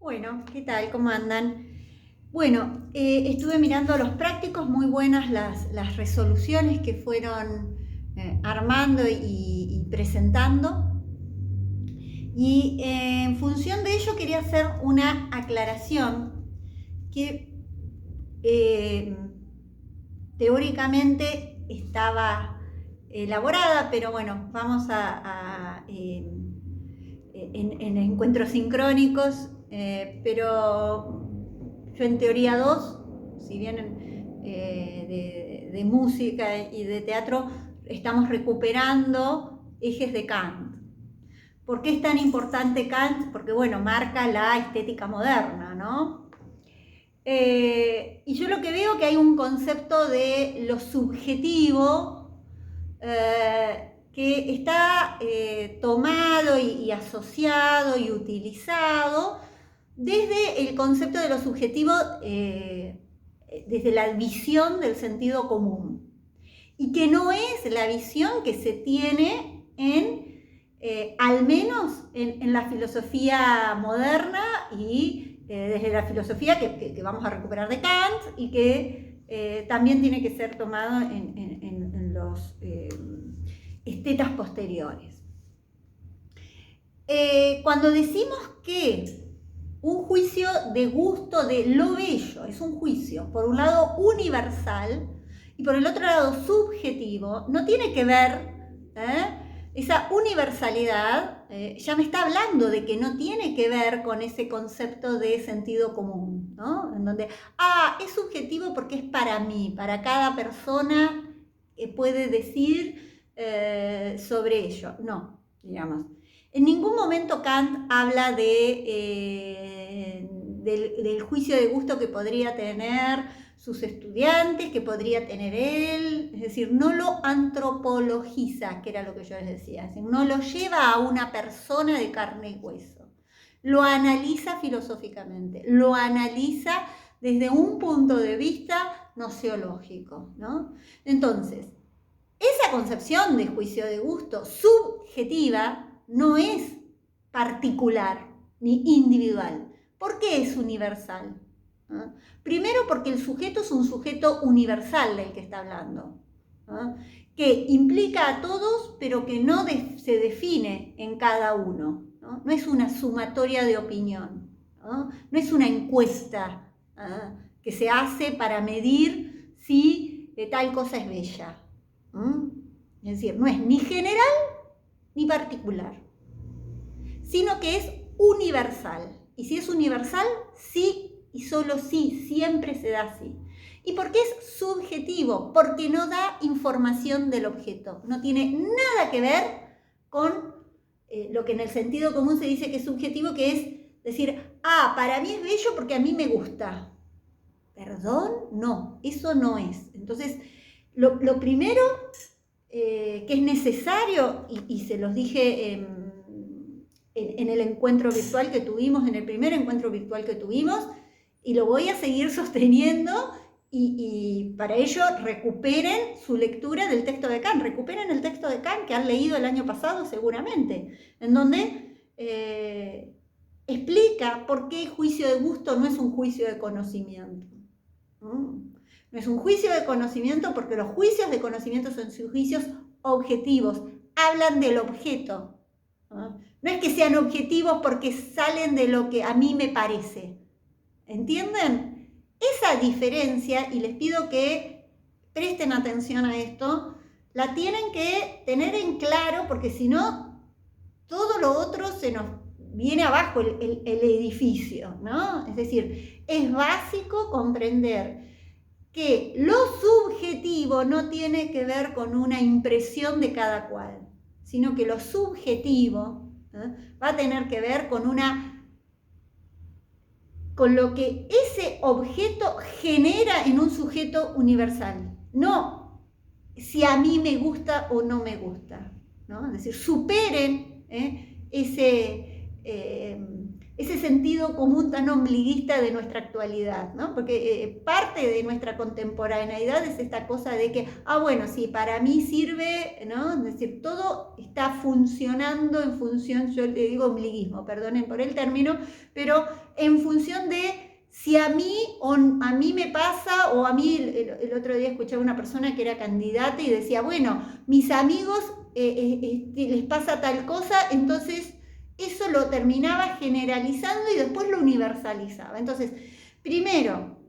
Bueno, ¿qué tal? ¿Cómo andan? Bueno, estuve mirando los prácticos, muy buenas las resoluciones que fueron armando y presentando. Y en función de ello quería hacer una aclaración que teóricamente estaba elaborada, pero bueno, vamos en encuentros sincrónicos, pero yo en teoría 2, si bien de música y de teatro, estamos recuperando ejes de Kant. ¿Por qué es tan importante Kant? Porque, bueno, marca la estética moderna, ¿no? Y yo lo que veo que hay un concepto de lo subjetivo que está tomado y asociado y utilizado desde el concepto de lo subjetivo, desde la visión del sentido común, y que no es la visión que se tiene al menos en la filosofía moderna y desde la filosofía que vamos a recuperar de Kant y que también tiene que ser tomado en los estetas posteriores. Cuando decimos que un juicio de gusto de lo bello es un juicio, por un lado, universal y por el otro lado, subjetivo, no tiene que ver, esa universalidad ya me está hablando de que no tiene que ver con ese concepto de sentido común, ¿no? En donde, es subjetivo porque es para mí, para cada persona puede decir sobre ello. No, digamos. En ningún momento Kant habla del juicio de gusto que podría tener sus estudiantes, que podría tener él, es decir, no lo antropologiza, que era lo que yo les decía, es decir, no lo lleva a una persona de carne y hueso, lo analiza filosóficamente, lo analiza desde un punto de vista nociológico, ¿no? Entonces, esa concepción de juicio de gusto subjetiva no es particular ni individual. ¿Por qué es universal? Primero porque el sujeto es un sujeto universal del que está hablando, que implica a todos, pero que no se define en cada uno. No es una sumatoria de opinión, no es una encuesta que se hace para medir si tal cosa es bella. Es decir, no es ni general ni particular, sino que es universal. Y si es universal, sí y solo sí, siempre se da así. ¿Y por qué es subjetivo? Porque no da información del objeto. No tiene nada que ver con lo que en el sentido común se dice que es subjetivo, que es decir, para mí es bello porque a mí me gusta. ¿Perdón? No, eso no es. Entonces, lo primero que es necesario, y se los dije en el encuentro virtual que tuvimos, en el primer encuentro virtual que tuvimos, y lo voy a seguir sosteniendo, y para ello recuperen su lectura del texto de Kant, recuperen el texto de Kant que han leído el año pasado seguramente, en donde explica por qué el juicio de gusto no es un juicio de conocimiento. No es un juicio de conocimiento porque los juicios de conocimiento son juicios objetivos, hablan del objeto. No es que sean objetivos porque salen de lo que a mí me parece. ¿Entienden? Esa diferencia, y les pido que presten atención a esto, la tienen que tener en claro porque si no, todo lo otro se nos viene abajo el edificio, ¿no? Es decir, es básico comprender que lo subjetivo no tiene que ver con una impresión de cada cual, sino que lo subjetivo va a tener que ver con lo que ese objeto genera en un sujeto universal, no si a mí me gusta o no me gusta, ¿no? Es decir, superen ese ese sentido común tan ombliguista de nuestra actualidad, ¿no? Porque parte de nuestra contemporaneidad es esta cosa de que, bueno, sí, para mí sirve, ¿no? Es decir, todo está funcionando en función, yo le digo ombliguismo, perdonen por el término, pero en función de si a mí me pasa, o a mí, el otro día escuchaba una persona que era candidata y decía, bueno, mis amigos les pasa tal cosa, entonces eso lo terminaba generalizando y después lo universalizaba. Entonces, primero,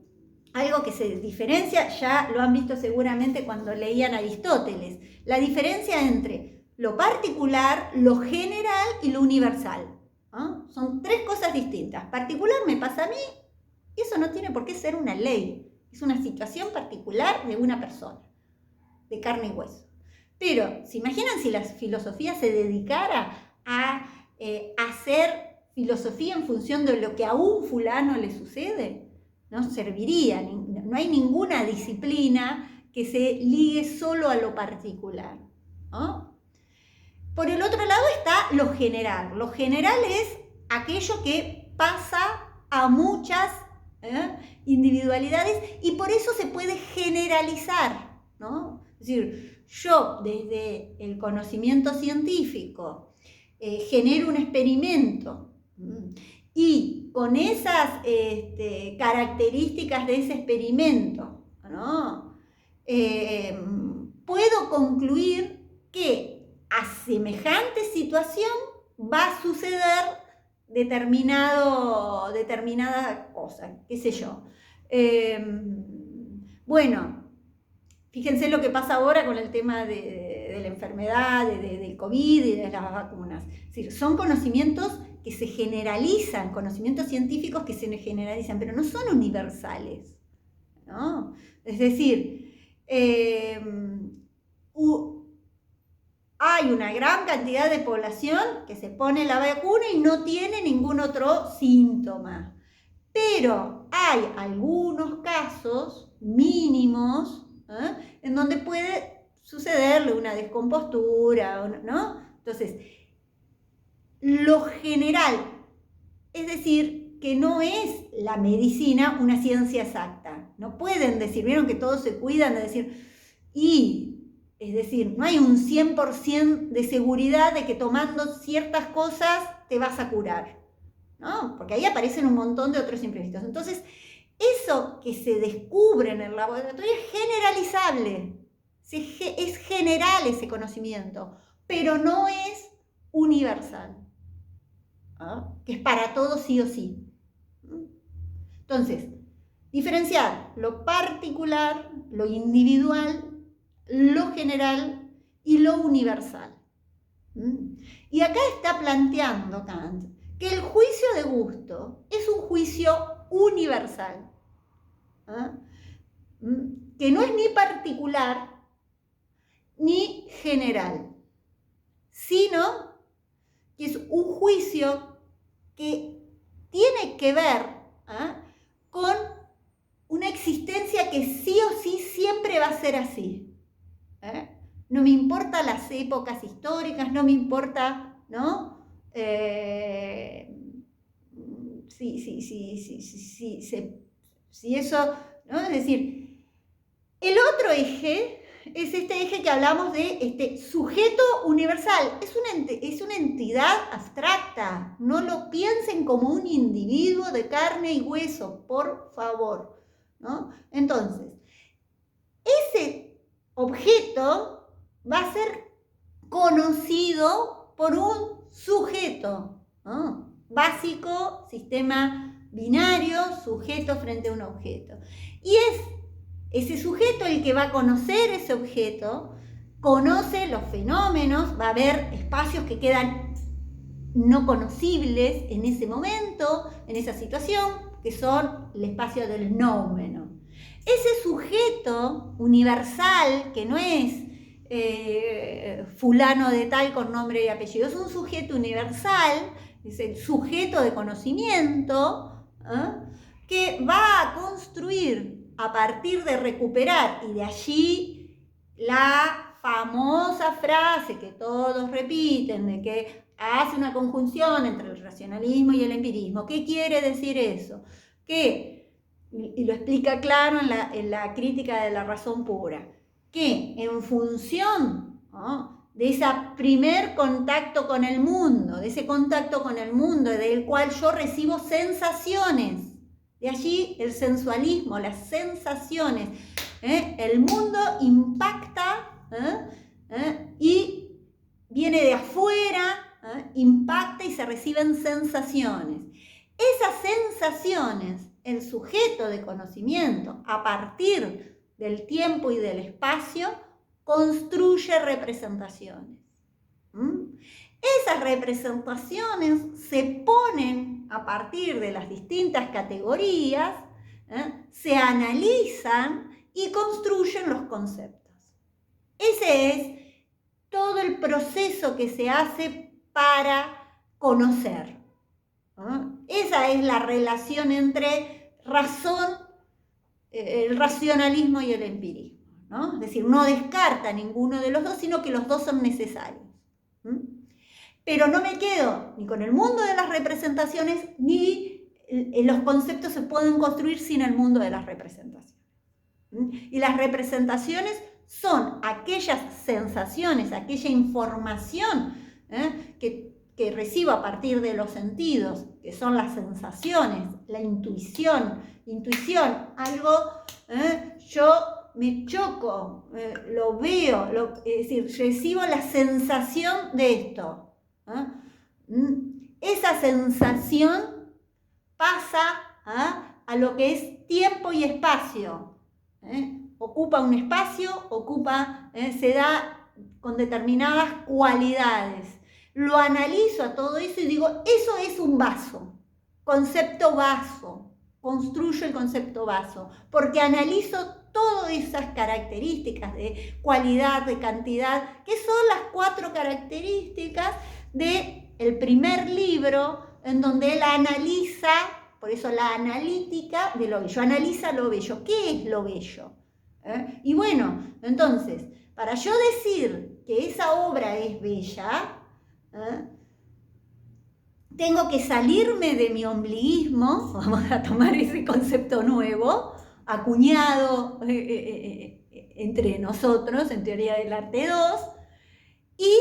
algo que se diferencia, ya lo han visto seguramente cuando leían Aristóteles, la diferencia entre lo particular, lo general y lo universal, ¿no? Son tres cosas distintas. Particular me pasa a mí, y eso no tiene por qué ser una ley, es una situación particular de una persona, de carne y hueso. Pero, ¿se imaginan si la filosofía se dedicara a hacer filosofía en función de lo que a un fulano le sucede? No serviría, no hay ninguna disciplina que se ligue solo a lo particular, ¿no? Por el otro lado está lo general. Lo general es aquello que pasa a muchas individualidades y por eso se puede generalizar, ¿no? Es decir, yo desde el conocimiento científico genero un experimento y con esas características de ese experimento, ¿no? Puedo concluir que a semejante situación va a suceder determinada cosa, qué sé yo. Bueno, fíjense lo que pasa ahora con el tema de la enfermedad, del COVID y de las vacunas. Es decir, son conocimientos que se generalizan, conocimientos científicos que se generalizan, pero no son universales, ¿no? Es decir, hay una gran cantidad de población que se pone la vacuna y no tiene ningún otro síntoma. Pero hay algunos casos mínimos en donde puede sucederle una descompostura, ¿no? Entonces, lo general, es decir, que no es la medicina una ciencia exacta. No pueden decir, vieron que todos se cuidan de decir, es decir, no hay un 100% de seguridad de que tomando ciertas cosas te vas a curar, ¿no? Porque ahí aparecen un montón de otros imprevistos. Entonces, eso que se descubre en el laboratorio es generalizable, es general ese conocimiento, pero no es universal, ¿no? Que es para todos sí o sí. Entonces, diferenciar lo particular, lo individual, lo general y lo universal. Y acá está planteando Kant que el juicio de gusto es un juicio universal, que no es ni particular ni general, sino que es un juicio que tiene que ver con una existencia que sí o sí siempre va a ser así. No me importa las épocas históricas, no me importa, ¿no? Si eso, ¿no? Es decir, el otro eje es este eje que hablamos de sujeto universal. Es una entidad abstracta. No lo piensen como un individuo de carne y hueso, por favor, ¿no? Entonces, ese objeto va a ser conocido por un sujeto, ¿no? Básico, sistema binario, sujeto frente a un objeto. Y es ese sujeto el que va a conocer ese objeto, conoce los fenómenos, va a haber espacios que quedan no conocibles en ese momento, en esa situación, que son el espacio del noumeno. Ese sujeto universal, que no es fulano de tal con nombre y apellido, es un sujeto universal, es el sujeto de conocimiento, que va a construir a partir de recuperar, y de allí la famosa frase que todos repiten, de que hace una conjunción entre el racionalismo y el empirismo. ¿Qué quiere decir eso? Y lo explica claro en la crítica de la razón pura, que en función, ¿no?, de ese primer contacto con el mundo, de ese contacto con el mundo del cual yo recibo sensaciones, de allí el sensualismo, las sensaciones, el mundo impacta y viene de afuera, impacta y se reciben sensaciones. Esas sensaciones, el sujeto de conocimiento, a partir del tiempo y del espacio, construye representaciones. Esas representaciones se ponen a partir de las distintas categorías, se analizan y construyen los conceptos. Ese es todo el proceso que se hace para conocer. Esa es la relación entre el racionalismo y el empirismo, ¿no? Es decir, no descarta ninguno de los dos, sino que los dos son necesarios. Pero no me quedo ni con el mundo de las representaciones, ni los conceptos se pueden construir sin el mundo de las representaciones. Y las representaciones son aquellas sensaciones, aquella información que recibo a partir de los sentidos, que son las sensaciones, la intuición, algo, yo me choco, lo veo, es decir, recibo la sensación de esto. Esa sensación pasa a lo que es tiempo y espacio. Ocupa un espacio, se da con determinadas cualidades. Lo analizo a todo eso y digo, eso es un vaso, concepto vaso, construyo el concepto vaso, porque analizo todas esas características de cualidad, de cantidad, que son las 4 características del primer libro, en donde él analiza, por eso la analítica de lo bello, analiza lo bello. ¿Qué es lo bello? Y bueno, entonces, para yo decir que esa obra es bella, tengo que salirme de mi ombliguismo, vamos a tomar ese concepto nuevo, acuñado entre nosotros en Teoría del Arte 2, y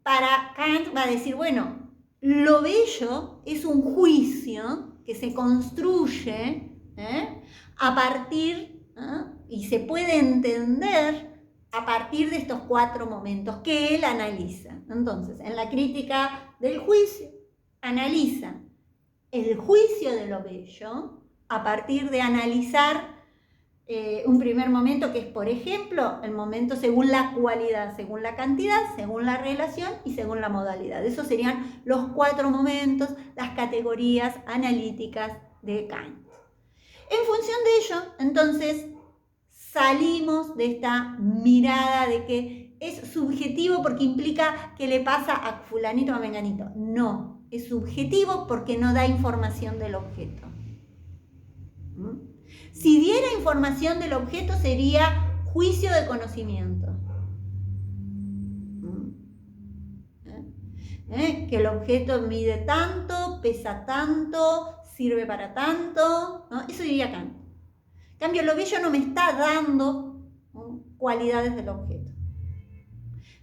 para Kant va a decir, bueno, lo bello es un juicio que se construye a partir, y se puede entender a partir de estos 4 momentos que él analiza. Entonces, en la crítica del juicio, analiza el juicio de lo bello a partir de analizar un primer momento que es, por ejemplo, el momento según la cualidad, según la cantidad, según la relación y según la modalidad. Esos serían los 4 momentos, las categorías analíticas de Kant. En función de ello, entonces, salimos de esta mirada de que es subjetivo porque implica que le pasa a fulanito o a menganito. No, es subjetivo porque no da información del objeto. Si diera información del objeto sería juicio de conocimiento. Que el objeto mide tanto, pesa tanto, sirve para tanto, ¿no? Eso diría Kant. En cambio, lo bello no me está dando, ¿no?, cualidades del objeto.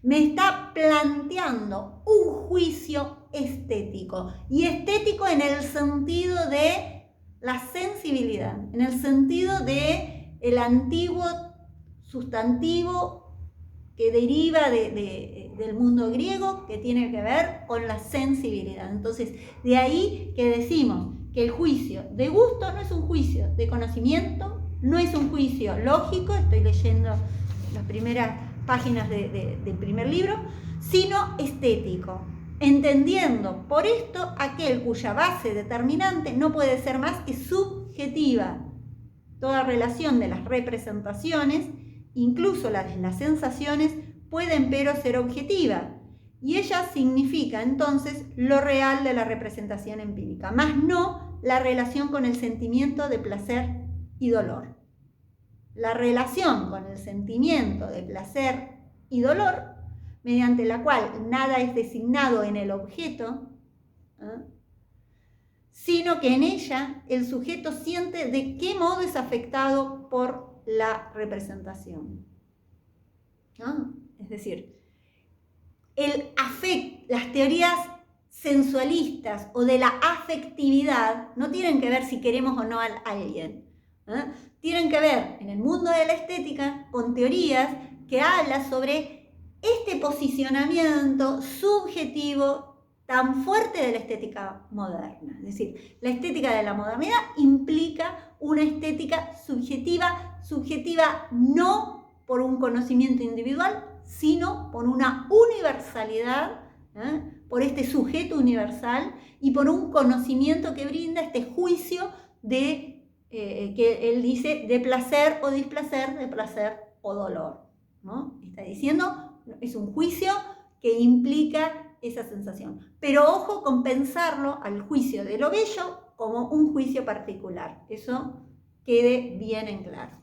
Me está planteando un juicio estético. Y estético en el sentido de la sensibilidad, en el sentido de el antiguo sustantivo que deriva del mundo griego, que tiene que ver con la sensibilidad. Entonces, de ahí que decimos que el juicio de gusto no es un juicio de conocimiento, no es un juicio lógico, estoy leyendo las primeras páginas del primer libro, sino estético, entendiendo por esto aquel cuya base determinante no puede ser más que subjetiva. Toda relación de las representaciones, incluso las de las sensaciones, pueden pero ser objetiva, y ella significa entonces lo real de la representación empírica, más no la relación con el sentimiento de placer y dolor. La relación con el sentimiento de placer y dolor mediante la cual nada es designado en el objeto, sino que en ella el sujeto siente de qué modo es afectado por la representación. Es decir, las teorías sensualistas o de la afectividad no tienen que ver si queremos o no a alguien. Tienen que ver en el mundo de la estética con teorías que hablan sobre este posicionamiento subjetivo tan fuerte de la estética moderna. Es decir, la estética de la modernidad implica una estética subjetiva no por un conocimiento individual, sino por una universalidad, por este sujeto universal y por un conocimiento que brinda este juicio de, que él dice, de placer o displacer, de placer o dolor, ¿no? Está diciendo, es un juicio que implica esa sensación. Pero ojo con pensarlo al juicio de lo bello como un juicio particular. Eso quede bien en claro.